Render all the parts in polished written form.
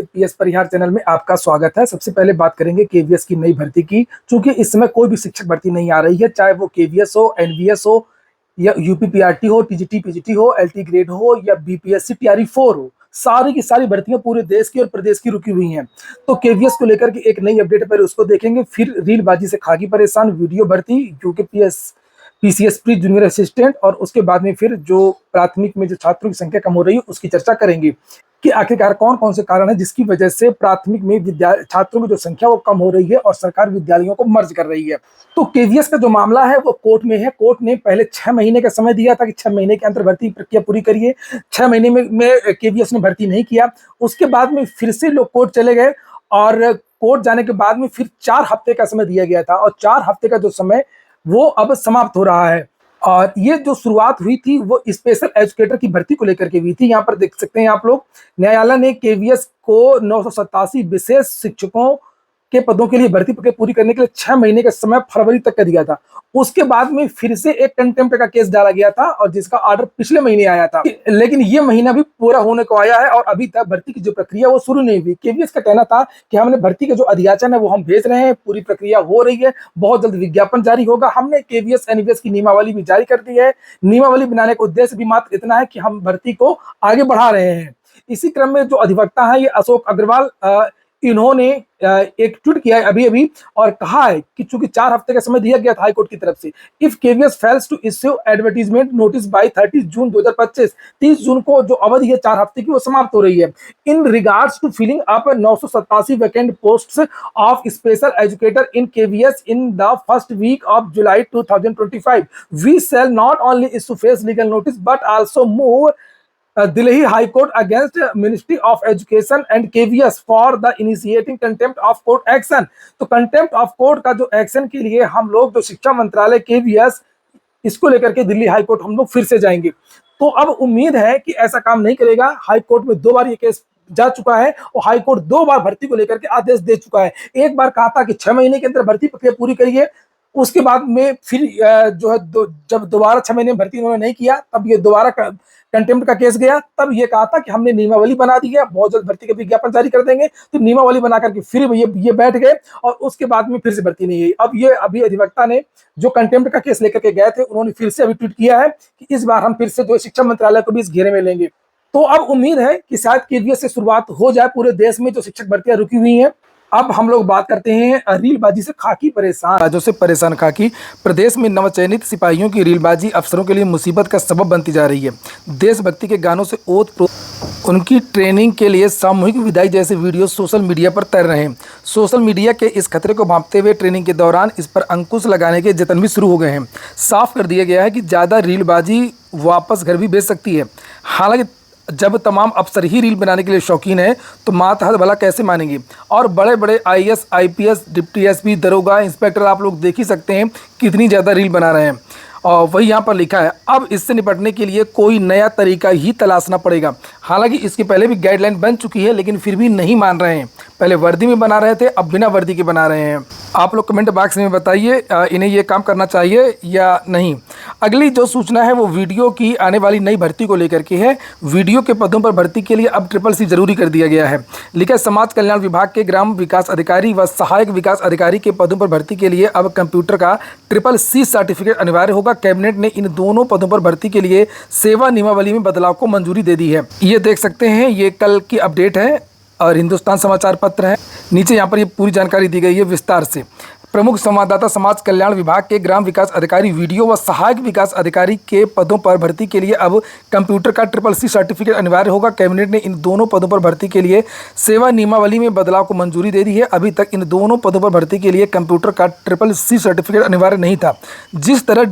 PS परिहार channel में आपका स्वागत है। सबसे पहले बात करेंगे केवीएस की नई भर्ती की। चूंकि इस समय कोई भी शिक्षक भर्ती नहीं आ रही है, चाहे वो केवीएस हो, एनवीएस हो या यूपी पीआरटी हो, टीजीटी पीजीटी हो, एलटी ग्रेड हो या बीपीएससी टीआरई 4 हो, सारी की सारी भर्तियां पूरे देश की और प्रदेश की रुकी हुई हैं। तो केवीएस को लेकर के एक नई अपडेट है, पहले उसको देखेंगे। फिर रीलबाजी से खाकी परेशान, वीडियो भर्ती, यूकेपीएस पीसीएस प्री जूनियर असिस्टेंट, और उसके बाद में फिर जो प्राथमिक में जो छात्रों की संख्या कम हो रही है उसकी चर्चा करेंगे कि आखिरकार कौन कौन से कारण है जिसकी वजह से प्राथमिक में छात्रों की जो संख्या वो कम हो रही है और सरकार विद्यालयों को मर्ज कर रही है। तो केवीएस का जो मामला है वो कोर्ट में है। कोर्ट ने पहले 6 महीने का समय दिया था कि 6 महीने के अंदर भर्ती प्रक्रिया पूरी करिए। 6 महीने में केवीएस ने भर्ती नहीं किया। उसके बाद में फिर से लोग कोर्ट चले गए और कोर्ट जाने के बाद में फिर 4 हफ्ते का समय दिया गया था, और 4 हफ्ते का जो समय वो अब समाप्त हो रहा है। और ये जो शुरुआत हुई थी वो स्पेशल एजुकेटर की भर्ती को लेकर के हुई थी। यहाँ पर देख सकते हैं आप लोग, न्यायालय ने केवीएस को 987 विशेष शिक्षकों के पदों के लिए भर्ती प्रक्रिया पूरी करने के लिए 6 महीने का समय फरवरी तक का दिया था। उसके बाद में फिर से एक कंटेम्प्ट का केस डाला गया था और जिसका ऑर्डर पिछले महीने आया था, लेकिन ये महीना भी पूरा होने को आया है और अभी तक भर्ती की जो प्रक्रिया वो शुरू नहीं हुई। केवीएस का कहना था कि हमने भर्ती के जो अध्याचन है वो हम भेज रहे हैं, पूरी प्रक्रिया हो रही है, बहुत जल्द विज्ञापन जारी होगा। हमने केवीएस एनवीएस की नियमावली भी जारी कर दी है। नियमावली बनाने का उद्देश्य भी मात्र इतना है कि हम भर्ती को आगे बढ़ा रहे हैं। इसी क्रम में जो अधिवक्ता है ये अशोक अग्रवाल, इन्होंने एक ट्वीट किया है अभी अभी और कहा है कि चूंकि 4 हफ्ते का समय दिया गया था हाईकोर्ट की तरफ से, if KVS fails to issue advertisement notice by 30 June 2025, 30 जून को जो अवधि है 4 हफ्ते की वो समाप्त हो रही है। In regards to filling up 987 vacant posts of special educator in KVS in the first week of July 2025, we shall not only issue face legal notice but also move Delhi High Court against Ministry of Education and KVS for the initiating contempt of court action। तो contempt of court का जो action के लिए हम लोग जो शिक्षा मंत्रालय केवीएस इसको लेकर के दिल्ली हाई कोर्ट हम लोग फिर से जाएंगे। तो अब उम्मीद है कि ऐसा काम नहीं करेगा। हाई कोर्ट में 2 बार ये केस जा चुका है और हाई कोर्ट 2 बार भर्ती को लेकर के आदेश दे चुका है। एक बार कहा था कि 6 महीने के अंदर भर्ती प्रक्रिया पूरी करिए, उसके बाद में फिर जो है जब दोबारा 6 महीने में भर्ती उन्होंने नहीं किया तब ये दोबारा कंटेम्प्ट का केस गया। तब ये कहा था कि हमने नियमावली बना दी है, बहुत जल्द भर्ती का विज्ञापन जारी कर देंगे। तो नियमावली बना करके फिर ये बैठ गए और उसके बाद में फिर से भर्ती नहीं हुई। अब ये अभी अधिवक्ता ने जो कंटेम्प्ट का केस लेकर के गए थे उन्होंने फिर से अभी ट्वीट किया है कि इस बार हम फिर से जो शिक्षा मंत्रालय को भी इस घेरे में लेंगे। तो अब उम्मीद है कि शायद केवीएस से शुरुआत हो जाए पूरे देश में जो शिक्षक भर्तियां रुकी हुई हैं। अब हम लोग बात करते हैं रीलबाजी से खाकी परेशान। राज्यों से परेशान खाकी, प्रदेश में नवचयनित सिपाहियों की रीलबाजी अफसरों के लिए मुसीबत का सबब बनती जा रही है। देशभक्ति के गानों से उनकी ट्रेनिंग के लिए सामूहिक विदाई जैसे वीडियो सोशल मीडिया पर तैर रहे हैं। सोशल मीडिया के इस खतरे को भांपते हुए ट्रेनिंग के दौरान इस पर अंकुश लगाने के जतन भी शुरू हो गए हैं। साफ कर दिया गया है कि ज़्यादा रीलबाजी वापस घर भी भेज सकती है। हालांकि जब तमाम अफसर ही रील बनाने के लिए शौकीन है तो मात हद भला कैसे मानेंगे। और बड़े बड़े आईएएस, आईपीएस, डिप्टी एसपी, दरोगा, इंस्पेक्टर आप लोग देख ही सकते हैं कितनी ज़्यादा रील बना रहे हैं। और वही यहाँ पर लिखा है, अब इससे निपटने के लिए कोई नया तरीका ही तलाशना पड़ेगा। हालांकि इसके पहले भी गाइडलाइन बन चुकी है लेकिन फिर भी नहीं मान रहे हैं। पहले वर्दी में बना रहे थे, अब बिना वर्दी के बना रहे हैं। आप लोग कमेंट बॉक्स में बताइए इन्हें ये काम करना चाहिए या नहीं। अगली जो सूचना है वो वीडियो की आने वाली नई भर्ती को लेकर के है। वीडियो के पदों पर भर्ती के लिए अब CCC जरूरी कर दिया गया है। लिखा समाज कल्याण विभाग के ग्राम विकास अधिकारी व सहायक विकास अधिकारी के पदों पर भर्ती के लिए अब कंप्यूटर का CCC सर्टिफिकेट अनिवार्य होगा। कैबिनेट ने इन दोनों पदों पर भर्ती के लिए सेवा नियमावली में बदलाव को मंजूरी दे दी है। ये देख सकते हैं, ये कल की अपडेट है और हिंदुस्तान समाचार पत्र है। नीचे यहाँ पर ये पूरी जानकारी दी गई है विस्तार से। प्रमुख संवाददाता समाज कल्याण विभाग के ग्राम विकास अधिकारी, वीडियो व सहायक विकास अधिकारी के पदों पर भर्ती के लिए अब कंप्यूटर का CCC सर्टिफिकेट अनिवार्य होगा। कैबिनेट ने इन दोनों पदों पर भर्ती के लिए सेवा नियमावली में बदलाव को मंजूरी दे दी है। अभी तक इन दोनों पदों पर भर्ती के लिए कंप्यूटर का CCC सर्टिफिकेट अनिवार्य नहीं था। जिस तरह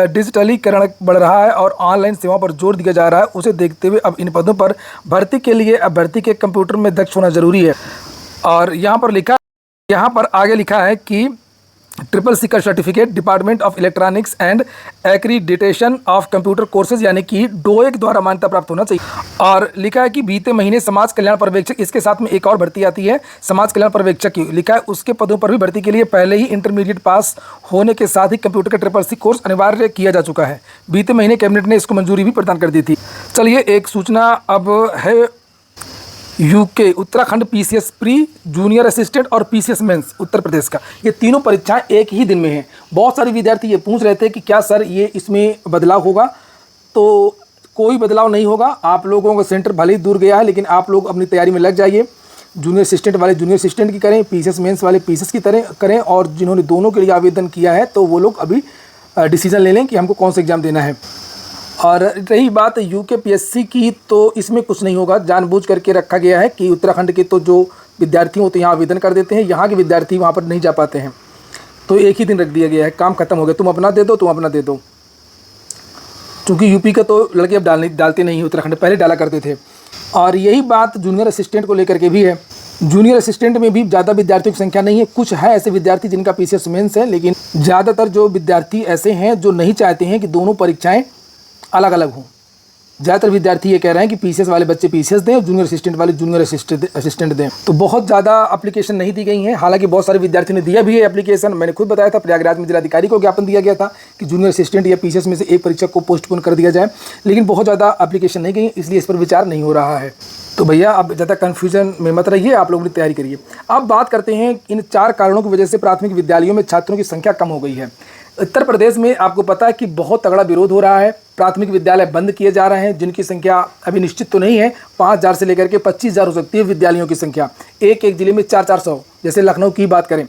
डिजिटलीकरण बढ़ रहा है और ऑनलाइन सेवाओं पर जोर दिया जा रहा है, उसे देखते हुए अब इन पदों पर भर्ती के लिए अभ्यर्थी के कंप्यूटर में दक्ष होना जरूरी है। और यहाँ पर आगे लिखा है कि CCC का certificate department of electronics and accreditation of computer courses यानी कि डोएक द्वारा मान्यता प्राप्त होना चाहिए। और लिखा है कि बीते महीने समाज कल्याण पर्यवेक्षक, इसके साथ में एक और भर्ती आती है समाज कल्याण पर्यवेक्षक की। लिखा है उसके पदों पर भी भर्ती के लिए पहले ही इंटरमीडिएट पास होने के साथ ही कंप्यूटर का CCC कोर्स अनिवार्य किया जा चुका है। बीते महीने कैबिनेट ने इसको मंजूरी भी प्रदान कर दी थी। चलिए एक सूचना अब है UK Uttarakhand PCS pre, junior assistant और पीसीएस मेंस उत्तर प्रदेश का, ये तीनों परीक्षाएं एक ही दिन में हैं। बहुत सारे विद्यार्थी ये पूछ रहे थे कि क्या सर ये इसमें बदलाव होगा, तो कोई बदलाव नहीं होगा। आप लोगों का सेंटर भले ही दूर गया है, लेकिन आप लोग अपनी तैयारी में लग जाइए। जूनियर असिस्टेंट वाले जूनियर असिस्टेंट की करें, पीसीएस मेंस वाले पीसीएस की तरह करें, और जिन्होंने दोनों के लिए आवेदन किया है तो वो लोग अभी डिसीजन ले लें कि हमको कौन सा एग्ज़ाम देना है। और रही बात यूके पीएससी की, तो इसमें कुछ नहीं होगा। जानबूझ करके रखा गया है कि उत्तराखंड के तो जो विद्यार्थी होते हैं यहाँ आवेदन कर देते हैं, यहाँ के विद्यार्थी वहाँ पर नहीं जा पाते हैं, तो एक ही दिन रख दिया गया है। काम खत्म हो गया, तुम अपना दे दो, तुम अपना दे दो। क्योंकि यूपी का तो लड़के अब डालते नहीं, उत्तराखंड पहले डाला करते थे। और यही बात जूनियर असिस्टेंट को लेकर के भी है। जूनियर असिस्टेंट में भी ज़्यादा विद्यार्थियों की संख्या नहीं है। कुछ है ऐसे विद्यार्थी जिनका पीसीएस मेंस है, लेकिन ज़्यादातर जो विद्यार्थी ऐसे हैं जो नहीं चाहते हैं कि दोनों परीक्षाएं अलग अलग हों। ज़्यादातर विद्यार्थी ये कह रहे हैं कि पीसीएस वाले बच्चे पीसीएस दें और जूनियर असिस्टेंट वाले जूनियर असिस्टेंट दें। तो बहुत ज़्यादा एप्लीकेशन नहीं दी गई हैं। हालांकि बहुत सारे विद्यार्थी ने दिया भी है एप्लीकेशन। मैंने खुद बताया था, प्रयागराज में जिलाधिकारी को ज्ञापन दिया गया था कि जूनियर असिस्टेंट या पीसीएस में से एक परीक्षा को पोस्टपोन कर दिया जाए, लेकिन बहुत ज़्यादा एप्लीकेशन नहीं गई, इसलिए इस पर विचार नहीं हो रहा है। तो भैया अब ज़्यादा कन्फ्यूजन में मत रहिए, आप लोगों ने तैयारी करिए। अब बात करते हैं इन 4 कारणों की वजह से प्राथमिक विद्यालयों में छात्रों की संख्या कम हो गई है। उत्तर प्रदेश में आपको पता है कि बहुत तगड़ा विरोध हो रहा है। प्राथमिक विद्यालय बंद किए जा रहे हैं, जिनकी संख्या अभी निश्चित तो नहीं है। 5000 से लेकर के 25,000 हो सकती है विद्यालयों की संख्या। एक एक जिले में 400-400, जैसे लखनऊ की बात करें।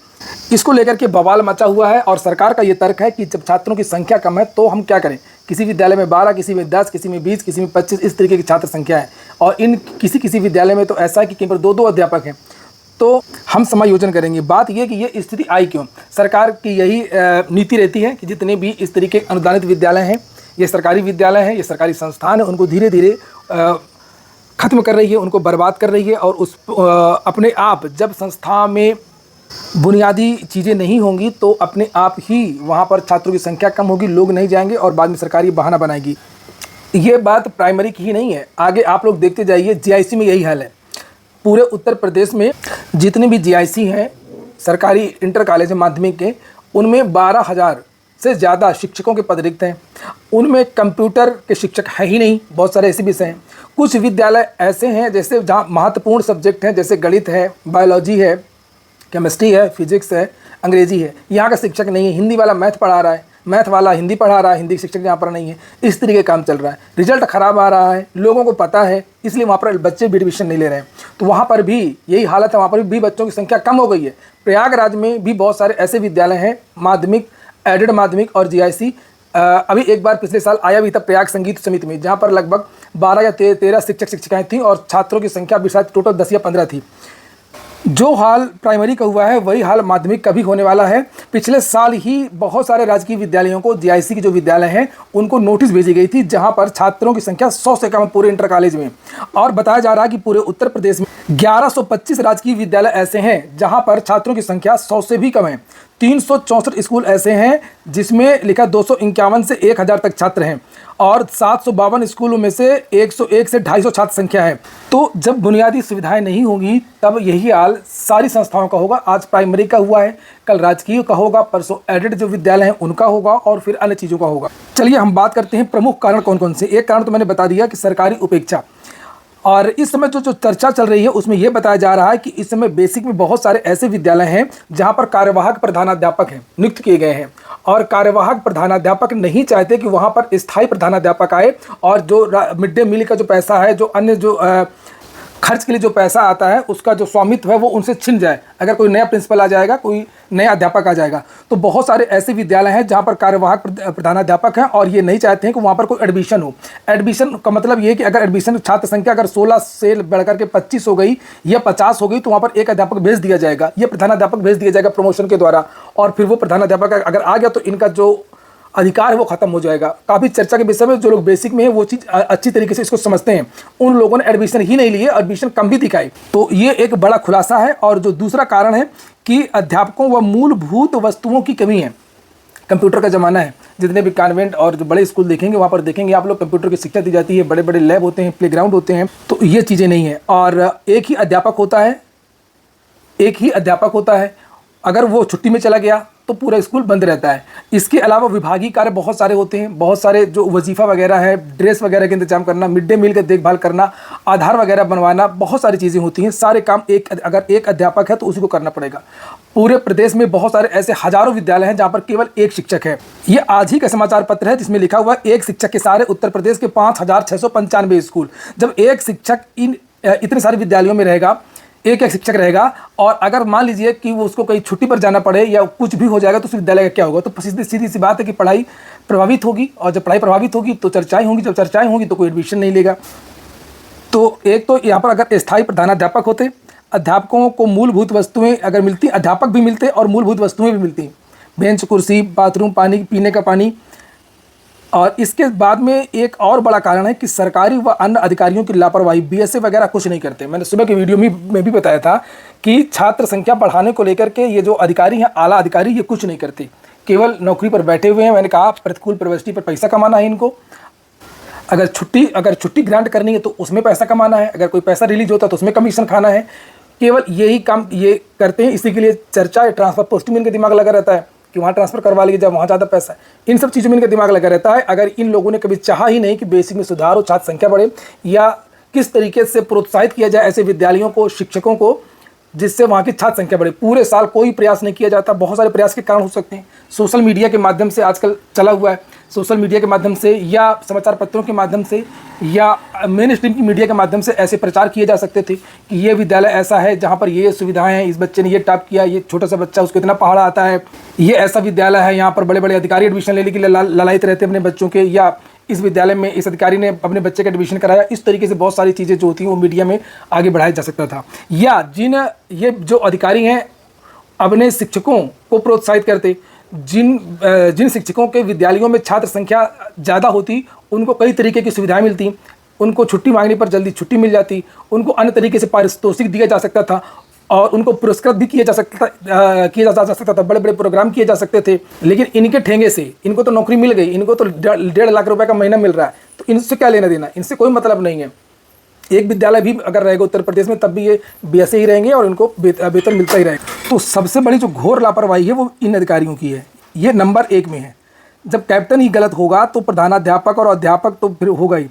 इसको लेकर के बवाल मचा हुआ है और सरकार का ये तर्क है कि जब छात्रों की संख्या कम है तो हम क्या करें। किसी विद्यालय में 12, किसी में 10, किसी में 20, किसी में 25, इस तरीके की छात्र संख्या है। और इन किसी विद्यालय में तो ऐसा है कि कहीं पर 2-2 अध्यापक हैं। तो हम समायोजन करेंगे। बात यह कि ये स्थिति आई क्यों। सरकार की यही नीति रहती है कि जितने भी इस तरीके के अनुदानित विद्यालय हैं, ये सरकारी विद्यालय हैं, ये सरकारी संस्थान है, उनको धीरे धीरे ख़त्म कर रही है, उनको बर्बाद कर रही है। और उस अपने आप जब संस्था में बुनियादी चीज़ें नहीं होंगी तो अपने आप ही वहाँ पर छात्रों की संख्या कम होगी, लोग नहीं जाएंगे और बाद में सरकार ये बहाना बनाएगी। ये बात प्राइमरी की ही नहीं है, आगे आप लोग देखते जाइए। जीआईसी में यही हाल है। पूरे उत्तर प्रदेश में जितने भी जीआईसी हैं, सरकारी इंटर कॉलेज माध्यमिक के, उनमें 12,000 से ज़्यादा शिक्षकों के पद रिक्त हैं। उनमें कंप्यूटर के शिक्षक है ही नहीं, बहुत सारे ऐसे विषय हैं। कुछ विद्यालय ऐसे हैं जैसे जहाँ महत्वपूर्ण सब्जेक्ट हैं, जैसे गणित है, बायोलॉजी है, केमिस्ट्री है, फिजिक्स है, अंग्रेजी है, यहाँ का शिक्षक नहीं है। हिंदी वाला मैथ पढ़ा रहा है, मैथ वाला हिंदी पढ़ा रहा है, हिंदी शिक्षक यहाँ पर नहीं है। इस तरीके का काम चल रहा है। रिजल्ट ख़राब आ रहा है, लोगों को पता है, इसलिए वहाँ पर बच्चे भी एडमिशन नहीं ले रहे हैं। तो वहाँ पर भी यही हालत है, वहाँ पर भी बच्चों की संख्या कम हो गई है। प्रयागराज में भी बहुत सारे ऐसे विद्यालय हैं, माध्यमिक, एडेड माध्यमिक और जीआईसी। अभी एक बार पिछले साल आया भी था प्रयाग संगीत समिति में, जहाँ पर लगभग 12 या 13 शिक्षक शिक्षिकाएँ थीं और छात्रों की संख्या भी शायद टोटल 10 या 15 थी। जो हाल प्राइमरी का हुआ है वही हाल माध्यमिक का भी होने वाला है। पिछले साल ही बहुत सारे राजकीय विद्यालयों को, जीआईसी के जो विद्यालय हैं, उनको नोटिस भेजी गई थी, जहां पर छात्रों की संख्या 100 से कम पूरे इंटर कॉलेज में। और बताया जा रहा है कि पूरे उत्तर प्रदेश में 1125 राजकीय विद्यालय ऐसे हैं जहां पर छात्रों की संख्या 100 से भी कम है। 364 स्कूल ऐसे हैं जिसमें लिखा 251 से 1000 तक छात्र हैं और 752 स्कूलों में से 101 से 250 छात्र संख्या है। तो जब बुनियादी सुविधाएं नहीं होंगी तब यही हाल सारी संस्थाओं का होगा। आज प्राइमरी का हुआ है, कल राजकीय का होगा, परसों एडेड जो विद्यालय हैं उनका होगा और फिर अन्य चीज़ों का होगा। चलिए हम बात करते हैं प्रमुख कारण कौन कौन से। एक कारण तो मैंने बता दिया कि सरकारी उपेक्षा। और इस समय जो चर्चा चल रही है उसमें यह बताया जा रहा है कि इस समय बेसिक में बहुत सारे ऐसे विद्यालय हैं जहां पर कार्यवाहक प्रधानाध्यापक हैं, नियुक्त किए गए हैं। और कार्यवाहक प्रधानाध्यापक नहीं चाहते कि वहां पर स्थायी प्रधानाध्यापक आए और जो मिड डे मील का जो पैसा है, जो अन्य जो खर्च के लिए जो पैसा आता है, उसका जो स्वामित्व है वो उनसे छिन जाए। अगर कोई नया प्रिंसिपल आ जाएगा, कोई नया अध्यापक आ जाएगा, तो बहुत सारे ऐसे विद्यालय हैं जहां पर कार्यवाहक प्रधानाध्यापक हैं और ये नहीं चाहते हैं कि वहां पर कोई एडमिशन हो। एडमिशन का मतलब ये है कि अगर एडमिशन छात्र संख्या अगर 16 से बढ़कर के 25 हो गई या 50 हो गई तो वहाँ पर एक अध्यापक भेज दिया जाएगा, ये प्रधानाध्यापक भेज दिया जाएगा प्रमोशन के द्वारा। और फिर वो प्रधानाध्यापक अगर आ गया तो इनका जो अधिकार है वो खत्म हो जाएगा। काफ़ी चर्चा के विषय में जो लोग बेसिक में है वो चीज़ अच्छी तरीके से इसको समझते हैं, उन लोगों ने एडमिशन ही नहीं लिए, एडमिशन कम भी दिखाई। तो ये एक बड़ा खुलासा है। और जो दूसरा कारण है कि अध्यापकों व मूलभूत वस्तुओं की कमी है। कंप्यूटर का ज़माना है, जितने भी कॉन्वेंट और जो बड़े स्कूल देखेंगे वहाँ पर देखेंगे आप लोग कंप्यूटर की शिक्षा दी जाती है, बड़े बड़े लैब होते हैं, प्लेग्राउंड होते हैं। तो ये चीज़ें नहीं है। और एक ही अध्यापक होता है, अगर वो छुट्टी में चला गया तो पूरा स्कूल बंद रहता है। इसके अलावा विभागीय कार्य बहुत सारे होते हैं, बहुत सारे जो वजीफ़ा वगैरह है, ड्रेस वगैरह का इंतजाम करना, मिड डे मील का देखभाल करना, आधार वगैरह बनवाना, बहुत सारी चीज़ें होती हैं। सारे काम अगर एक अध्यापक है तो उसी को करना पड़ेगा। पूरे प्रदेश में बहुत सारे ऐसे हजारों विद्यालय हैं जहाँ पर केवल एक शिक्षक है। ये आज ही का समाचार पत्र है जिसमें लिखा हुआ है एक शिक्षक के सारे उत्तर प्रदेश के 5,695 स्कूल। जब एक शिक्षक इतने सारे विद्यालयों में रहेगा, एक शिक्षक रहेगा, और अगर मान लीजिए कि वो उसको कहीं छुट्टी पर जाना पड़े या कुछ भी हो जाएगा तो उस विद्यालय का क्या होगा? तो सीधी सी बात है कि पढ़ाई प्रभावित होगी, और जब पढ़ाई प्रभावित होगी तो चर्चाएं होंगी, जब चर्चाएं होंगी तो कोई एडमिशन नहीं लेगा। तो एक तो यहाँ पर अगर स्थायी प्रधानाध्यापक होते, अध्यापकों को मूलभूत वस्तुएं अगर मिलती, अध्यापक भी मिलते और मूलभूत वस्तुएं भी मिलती, बेंच, कुर्सी, बाथरूम, पानी, पीने का पानी। और इसके बाद में एक और बड़ा कारण है कि सरकारी व अन्य अधिकारियों की लापरवाही, बीएसए वगैरह कुछ नहीं करते। मैंने सुबह के वीडियो में भी बताया था कि छात्र संख्या बढ़ाने को लेकर के ये जो अधिकारी हैं, आला अधिकारी, ये कुछ नहीं करते, केवल नौकरी पर बैठे हुए हैं। मैंने कहा प्रतिकूल प्रविष्टि पर पैसा कमाना है इनको। अगर छुट्टी ग्रांट करनी है तो उसमें पैसा कमाना है, अगर कोई पैसा रिलीज होता है तो उसमें कमीशन खाना है। केवल यही काम ये करते हैं। इसी के लिए चर्चा, ट्रांसफर पोस्टिंग में इनका दिमाग लगा रहता है कि वहाँ ट्रांसफ़र करवा लीजिए जब वहाँ ज़्यादा पैसा है। इन सब चीज़ों में इनका दिमाग लगा रहता है। अगर इन लोगों ने कभी चाहा ही नहीं कि बेसिक में सुधार हो, छात्र संख्या बढ़े, या किस तरीके से प्रोत्साहित किया जाए ऐसे विद्यालयों को, शिक्षकों को, जिससे वहाँ की छात्र संख्या बढ़े, पूरे साल कोई प्रयास नहीं किया जाता। बहुत सारे प्रयास के कारण हो सकते हैं। सोशल मीडिया के माध्यम से आजकल चला हुआ है, सोशल मीडिया के माध्यम से या समाचार पत्रों के माध्यम से या मेन स्ट्रीम की मीडिया के माध्यम से ऐसे प्रचार किए जा सकते थे कि ये विद्यालय ऐसा है जहाँ पर ये सुविधाएं हैं, इस बच्चे ने ये टॉप किया, ये छोटा सा बच्चा उसको इतना पहाड़ा आता है, ये ऐसा विद्यालय है, यहाँ पर बड़े बड़े अधिकारी एडमिशन लेने के लिए ललायत रहते हैं अपने बच्चों के, या इस विद्यालय में इस अधिकारी ने अपने बच्चे का एडमिशन कराया। इस तरीके से बहुत सारी चीज़ें जो होती हैं वो मीडिया में आगे बढ़ाया जा सकता था। या ये जो अधिकारी हैं अपने शिक्षकों को प्रोत्साहित करते, जिन शिक्षकों के विद्यालयों में छात्र संख्या ज़्यादा होती उनको कई तरीके की सुविधाएं मिलती, उनको छुट्टी मांगने पर जल्दी छुट्टी मिल जाती, उनको अन्य तरीके से पारितोषिक दिया जा सकता था, और उनको पुरस्कृत भी किया जा सकता था, बड़े बड़े प्रोग्राम किए जा सकते थे। लेकिन इनके ठेंगे से इनको तो नौकरी मिल गई, इनको तो 1.5 लाख रुपए का महीना मिल रहा है, तो इनसे क्या लेना देना, इनसे कोई मतलब नहीं है। एक विद्यालय भी अगर रहेगा उत्तर प्रदेश में तब भी ये बीएसए ही रहेंगे और इनको वेतन मिलता ही रहेगा। तो सबसे बड़ी जो घोर लापरवाही है वो इन अधिकारियों की है, ये नंबर 1 में है। जब कैप्टन ही गलत होगा तो प्रधानाध्यापक और अध्यापक तो फिर होगा ही।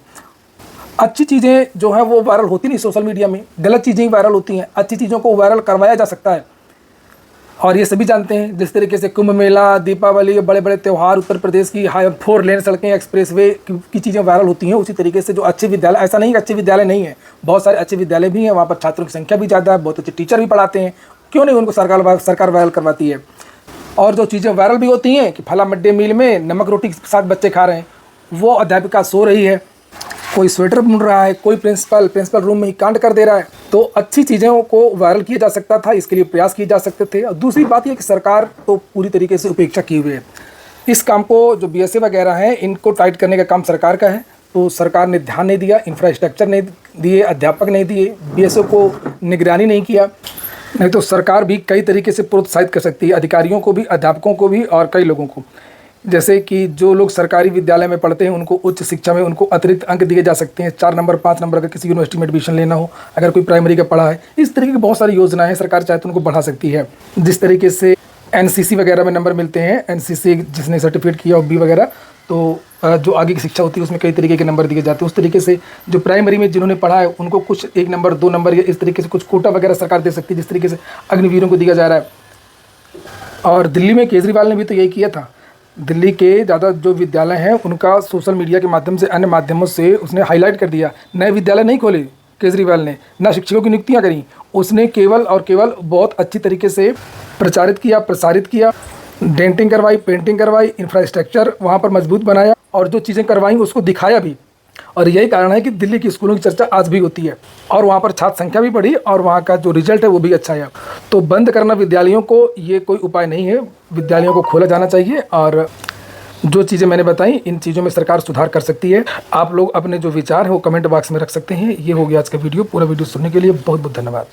अच्छी चीज़ें जो हैं वो वायरल होती नहीं सोशल मीडिया में, गलत चीज़ें ही वायरल होती हैं। अच्छी चीज़ों को वायरल करवाया जा सकता है, और ये सभी जानते हैं। जिस तरीके से कुंभ मेला, दीपावली, बड़े बड़े त्यौहार, उत्तर प्रदेश की 4 लेन सड़कें, एक्सप्रेसवे की चीज़ें वायरल होती हैं, उसी तरीके से जो अच्छे विद्यालय, ऐसा नहीं कि अच्छे विद्यालय नहीं है, बहुत सारे अच्छे विद्यालय भी हैं, वहाँ पर छात्रों की संख्या भी ज़्यादा है, बहुत अच्छे टीचर भी पढ़ाते हैं, क्यों नहीं उनको सरकार वायरल करवाती है। और जो चीज़ें वायरल भी होती हैं कि फला मिड डे मील में नमक रोटी के साथ बच्चे खा रहे हैं, वो अध्यापिका सो रही है, कोई स्वेटर बुन रहा है, कोई प्रिंसिपल रूम में ही कांड कर दे रहा है। तो अच्छी चीज़ों को वायरल किया जा सकता था, इसके लिए प्रयास किए जा सकते थे। और दूसरी बात यह कि सरकार तो पूरी तरीके से उपेक्षा की हुई है। इस काम को, जो बीएसए वगैरह हैं, इनको टाइट करने का काम सरकार का है, तो सरकार ने ध्यान नहीं दिया, इंफ्रास्ट्रक्चर नहीं दिए, अध्यापक नहीं दिए, बीएसए को निगरानी नहीं किया। नहीं तो सरकार भी कई तरीके से प्रोत्साहित कर सकती है, अधिकारियों को भी, अध्यापकों को भी, और कई लोगों को। जैसे कि जो लोग सरकारी विद्यालय में पढ़ते हैं उनको उच्च शिक्षा में उनको अतिरिक्त अंक दिए जा सकते हैं, 4 नंबर 5 नंबर अगर किसी यूनिवर्सिटी में एडमिशन लेना हो, अगर कोई प्राइमरी का पढ़ा है। इस तरीके की बहुत सारी योजनाएं हैं, सरकार चाहे तो उनको बढ़ा सकती है। जिस तरीके से एनसीसी वगैरह में नंबर मिलते हैं, एनसीसी जिसने सर्टिफिकेट किया OB वगैरह, तो जो आगे की शिक्षा होती है उसमें कई तरीके के नंबर दिए जाते हैं। उस तरीके से जो प्राइमरी में जिन्होंने पढ़ा है उनको कुछ 1 नंबर 2 नंबर या इस तरीके से कुछ कोटा वगैरह सरकार दे सकती है, जिस तरीके से अग्निवीरों को दिया जा रहा है। और दिल्ली में केजरीवाल ने भी तो यही किया था। दिल्ली के ज़्यादा जो विद्यालय हैं उनका सोशल मीडिया के माध्यम से, अन्य माध्यमों से उसने हाईलाइट कर दिया। नए विद्यालय नहीं खोले केजरीवाल ने, ना शिक्षकों की नियुक्तियां करी, उसने केवल और केवल बहुत अच्छी तरीके से प्रचारित किया, प्रसारित किया, डेंटिंग करवाई, पेंटिंग करवाई, इंफ्रास्ट्रक्चर वहाँ पर मजबूत बनाया, और जो चीज़ें करवाई उसको दिखाया भी। और यही कारण है कि दिल्ली की स्कूलों की चर्चा आज भी होती है, और वहाँ पर छात्र संख्या भी बढ़ी, और वहाँ का जो रिजल्ट है वो भी अच्छा है। तो बंद करना विद्यालयों को ये कोई उपाय नहीं है, विद्यालयों को खोला जाना चाहिए। और जो चीज़ें मैंने बताई, इन चीज़ों में सरकार सुधार कर सकती है। आप लोग अपने जो विचार है वो कमेंट बॉक्स में रख सकते हैं। ये हो गया आज का वीडियो। पूरा वीडियो सुनने के लिए बहुत बहुत धन्यवाद।